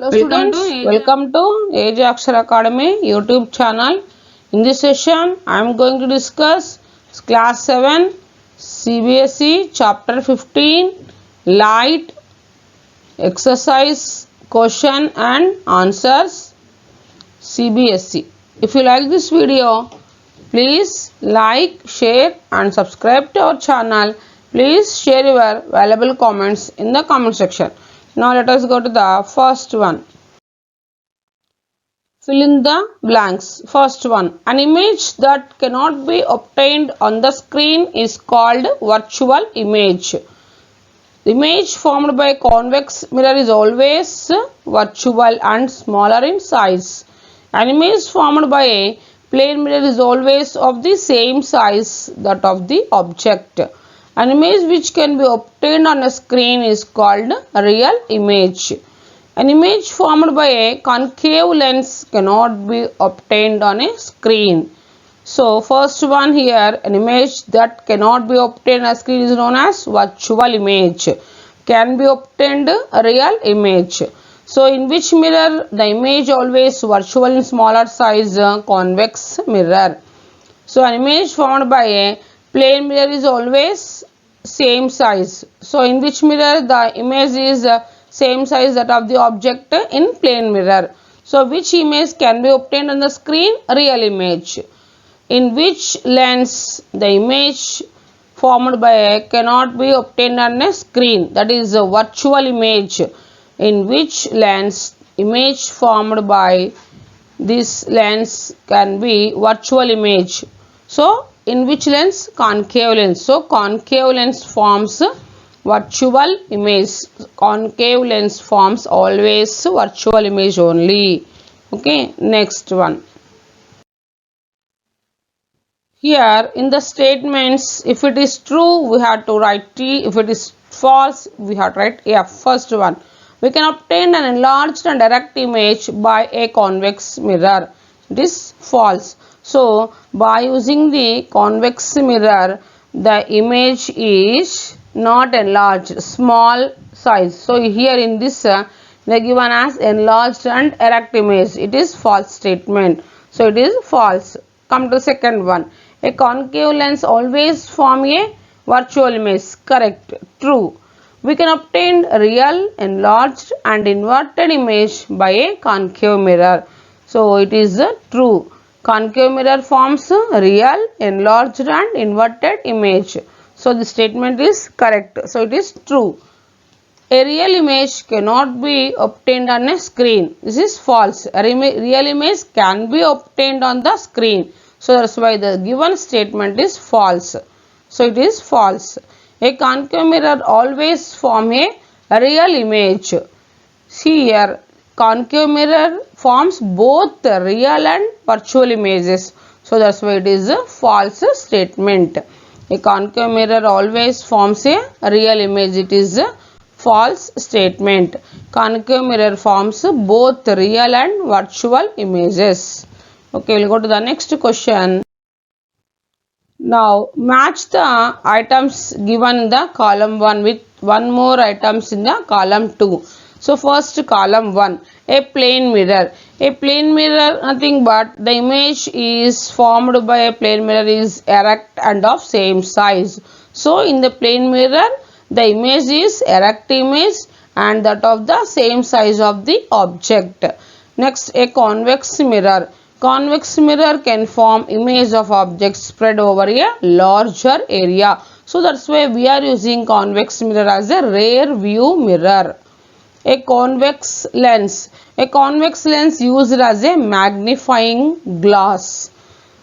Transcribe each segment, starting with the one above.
Hello students, welcome to AJ Akshara Academy YouTube channel. In this session, I am going to discuss class 7 CBSE chapter 15 light exercise question and answers CBSE. If you like this video, please like, share and subscribe to our channel. Please share your valuable comments in the comment section. Now let us go to the first one. Fill in the blanks. First one. An image that cannot be obtained on the screen is called virtual image. The image formed by a convex mirror is always virtual and smaller in size. An image formed by a plane mirror is always of the same size that of the object. An image which can be obtained on a screen is called a real image. An image formed by a concave lens cannot be obtained on a screen. So, first one here, an image that cannot be obtained on a screen is known as virtual image. Can be obtained a real image. So, in which mirror the image always virtual in smaller size convex mirror. So, an image formed by a plane mirror is always same size. So, in which mirror the image is same size that of the object in plane mirror. So, which image can be obtained on the screen? Real image. In which lens the image formed by a cannot be obtained on a screen? That is a virtual image. In which lens image formed by this lens can be virtual image. So, in which lens? Concave lens. So, concave lens forms virtual image. Concave lens forms always virtual image only. Okay, next one. Here in the statements, if it is true, we have to write T. If it is false, we have to write F. First one. We can obtain an enlarged and erect image by a convex mirror. It is false. So, by using the convex mirror, the image is not enlarged, small size. So, here in this, they are given as enlarged and erect image. It is false statement. So, it is false. Come to the second one. A concave lens always form a virtual image. Correct. True. We can obtain real, enlarged and inverted image by a concave mirror. So, it is true. Concave mirror forms real, enlarged and inverted image. So, the statement is correct. So, it is true. A real image cannot be obtained on a screen. This is false. A real image can be obtained on the screen. So, that is why the given statement is false. So, it is false. A concave mirror always form a real image. See here, concave mirror forms both real and virtual images. So, that is why it is a false statement. A concave mirror always forms a real image. It is a false statement. Concave mirror forms both real and virtual images. Okay, we will go to the next question. Now, match the items given in the column 1 with one more items in the column 2. So, first column 1, a plane mirror. A plane mirror, nothing but the image is formed by a plane mirror is erect and of same size. So, in the plane mirror, the image is erect image and that of the same size of the object. Next, a convex mirror. Convex mirror can form image of objects spread over a larger area. So, that is why we are using convex mirror as a rear view mirror. A convex lens. A convex lens used as a magnifying glass.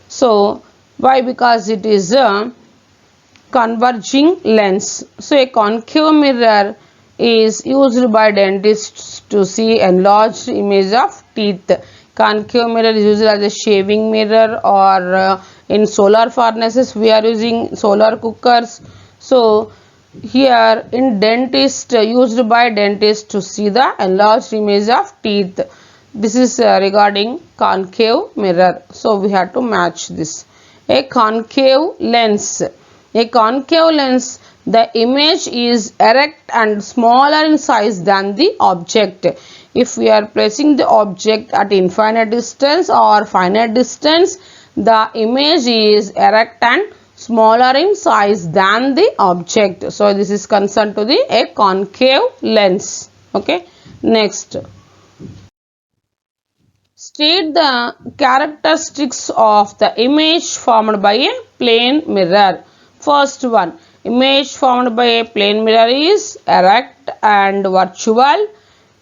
So, why? Because it is a converging lens. So, a concave mirror is used by dentists to see enlarged image of teeth. Concave mirror is used as a shaving mirror or in solar furnaces we are using solar cookers. So, here in dentist used by dentist to see the enlarged image of teeth. This is regarding concave mirror. So, we have to match this. A concave lens. A concave lens the image is erect and smaller in size than the object. If we are placing the object at infinite distance or finite distance, the image is erect and smaller in size than the object. So this is concerned to the a concave lens. Okay. Next, state the characteristics of the image formed by a plane mirror. First one, image formed by a plane mirror is erect and virtual,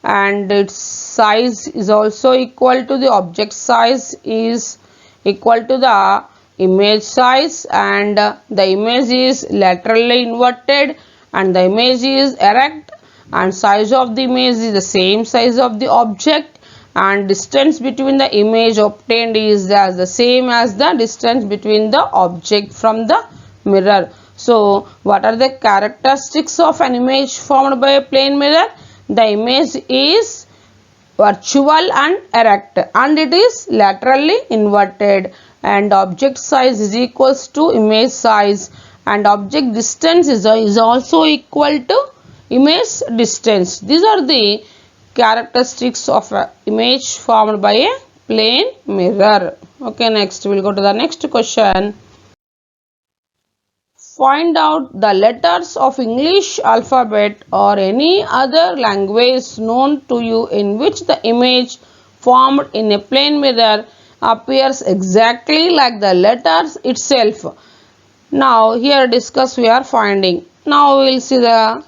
and its size is also equal to the object size is equal to the image size, and the image is laterally inverted, and the image is erect, and size of the image is the same size of the object, and distance between the image obtained is the same as the distance between the object from the mirror. So what are the characteristics of an image formed by a plane mirror? The image is virtual and erect, and it is laterally inverted, and object size is equals to image size, and object distance is also equal to image distance. These are the characteristics of an image formed by a plane mirror. Okay, next we will go to the next question. Find out the letters of English alphabet or any other language known to you in which the image formed in a plane mirror appears exactly like the letters itself. Now here discuss we are finding. Now we will see the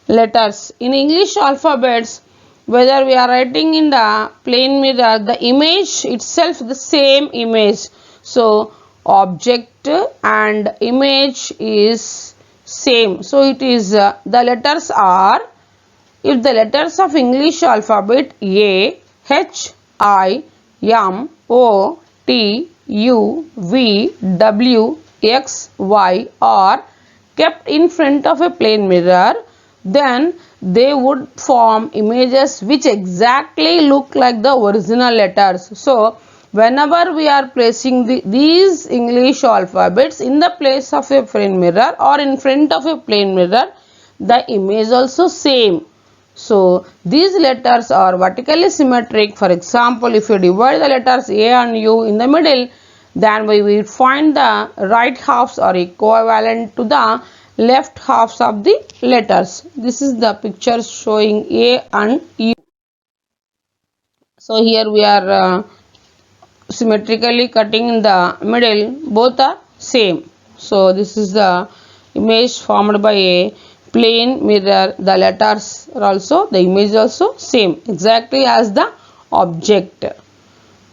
letters. In English alphabets, whether we are writing in the plane mirror, the image itself the same image. So object and image is same. So it is the letters are, if the letters of English alphabet A, H, I, M, O, T, U, V, W, X, Y are kept in front of a plane mirror, then they would form images which exactly look like the original letters. So whenever we are placing these English alphabets in the place of a plane mirror or in front of a plane mirror, the image also same. So these letters are vertically symmetric. For example, if you divide the letters A and U in the middle, then we will find the right halves are equivalent to the left halves of the letters. This is the picture showing A and U. So here we are symmetrically cutting in the middle, both are same. So this is the image formed by a plane mirror. The letters are also, the image also same exactly as the object.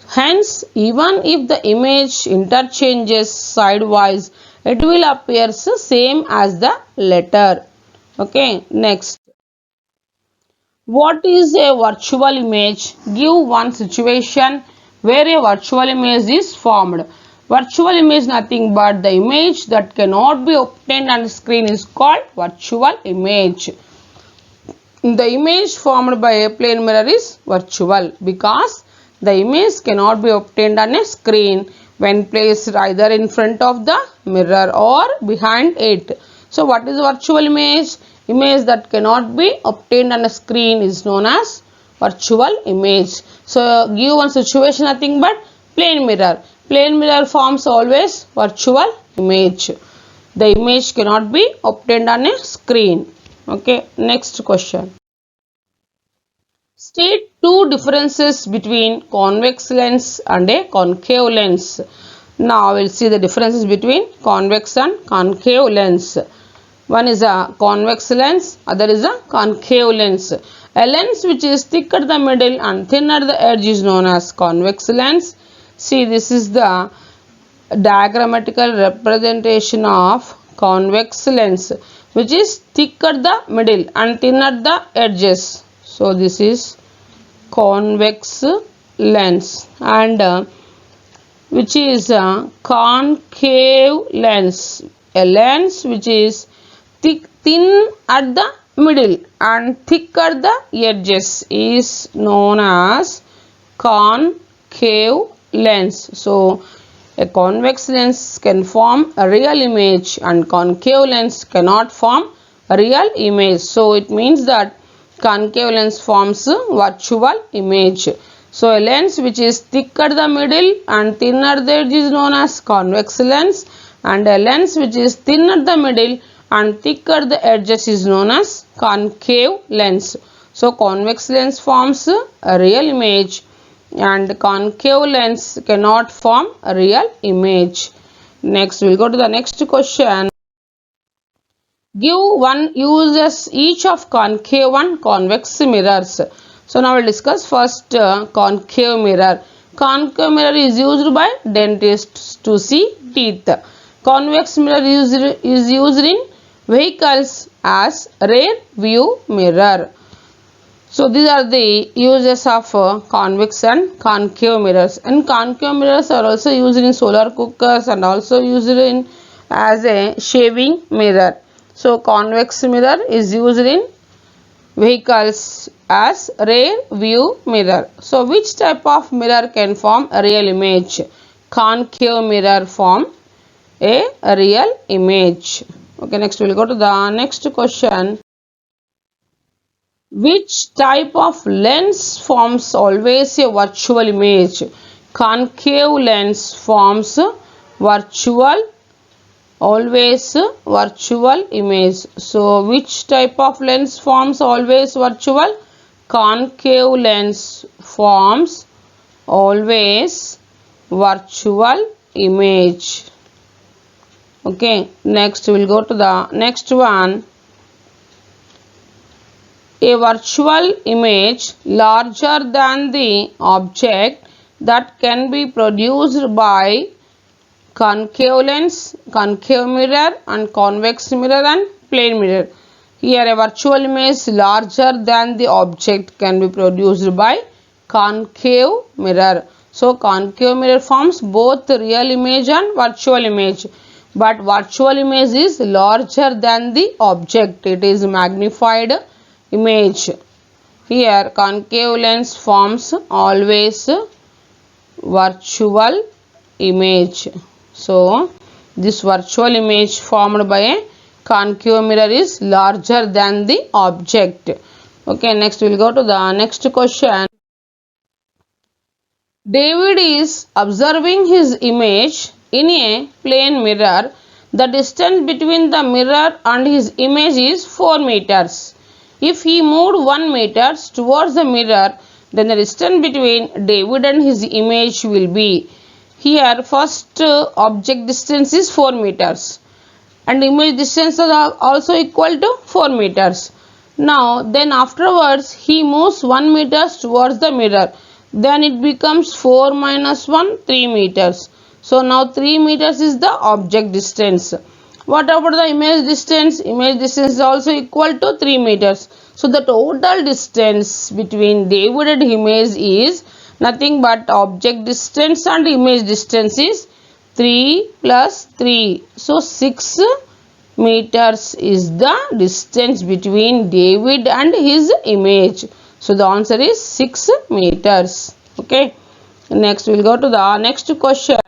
Hence, even if the image interchanges sidewise, it will appear same as the letter. Okay, next. What is a virtual image? Give one situation where a virtual image is formed. Virtual image is nothing but the image that cannot be obtained on the screen is called virtual image. The image formed by a plane mirror is virtual because the image cannot be obtained on a screen when placed either in front of the mirror or behind it. So what is virtual image? Image that cannot be obtained on a screen is known as virtual image. So give one situation, nothing but plane mirror. Plane mirror forms always virtual image. The image cannot be obtained on a screen. Okay, next question. State two differences between convex lens and a concave lens. Now we'll see the differences between convex and concave lens. One is a convex lens, other is a concave lens. A lens which is thick at the middle and thin at the edge is known as convex lens. See, this is the diagrammatical representation of convex lens, which is thick at the middle and thin at the edges. So this is convex lens, and which is a concave lens, a lens which is thin at the middle and thick at the edges is known as concave lens. So A convex lens can form a real image and concave lens cannot form a real image. So it means that concave lens forms a virtual image. So a lens which is thicker at the middle and thinner the edge is known as convex lens, and a lens which is thin at the middle and thicker the edges is known as concave lens. So convex lens forms a real image and concave lens cannot form a real image. Next we will go to the next question. Give one uses each of concave and convex mirrors. So now we will discuss first concave mirror. Concave mirror is used by dentists to see teeth. Convex mirror is used in vehicles as rear view mirror. So these are the uses of convex and concave mirrors. And concave mirrors are also used in solar cookers and also used in as a shaving mirror. So convex mirror is used in vehicles as rear view mirror. So which type of mirror can form a real image? Concave mirror form a real image. Okay, next we will go to the next question. Which type of lens forms always a virtual image? Concave lens forms always virtual image. So which type of lens forms always virtual? Concave lens forms always virtual image. Okay, next we will go to the next one. A virtual image larger than the object that can be produced by concave lens, concave mirror and convex mirror and plane mirror. Here a virtual image larger than the object can be produced by concave mirror. So concave mirror forms both real image and virtual image. But virtual image is larger than the object. It is magnified image. Here concave lens forms always virtual image. So this virtual image formed by a concave mirror is larger than the object. Okay, next we will go to the next question. David is observing his image in a plane mirror. The distance between the mirror and his image is 4 meters. If he moved 1 meter towards the mirror, then the distance between David and his image will be. Here first object distance is 4 meters and image distance is also equal to 4 meters. Now then afterwards he moves 1 meter towards the mirror. Then it becomes 4 minus 1, 3 meters. So now 3 meters is the object distance. What about the image distance? Image distance is also equal to 3 meters. So the total distance between David and image is nothing but object distance and image distance is 3 plus 3. So 6 meters is the distance between David and his image. So the answer is 6 meters. Okay. Next we will go to the next question.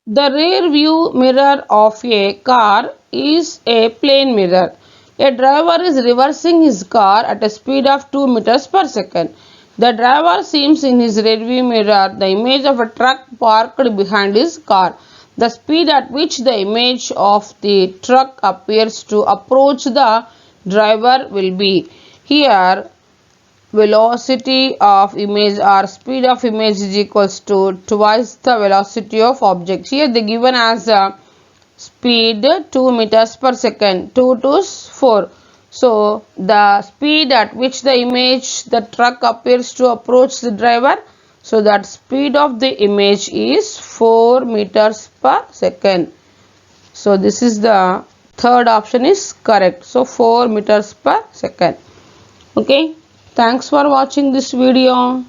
The rear view mirror of a car is a plane mirror. A driver is reversing his car at a speed of 2 meters per second. The driver sees in his rear view mirror the image of a truck parked behind his car. The speed at which the image of the truck appears to approach the driver will be. Here velocity of image or speed of image is equals to twice the velocity of object. Here they given as speed 2 meters per second, 2 to 4. So the speed at which the image the truck appears to approach the driver, so that speed of the image is 4 meters per second. So this is the third option is correct. So 4 meters per second. Okay. Thanks for watching this video.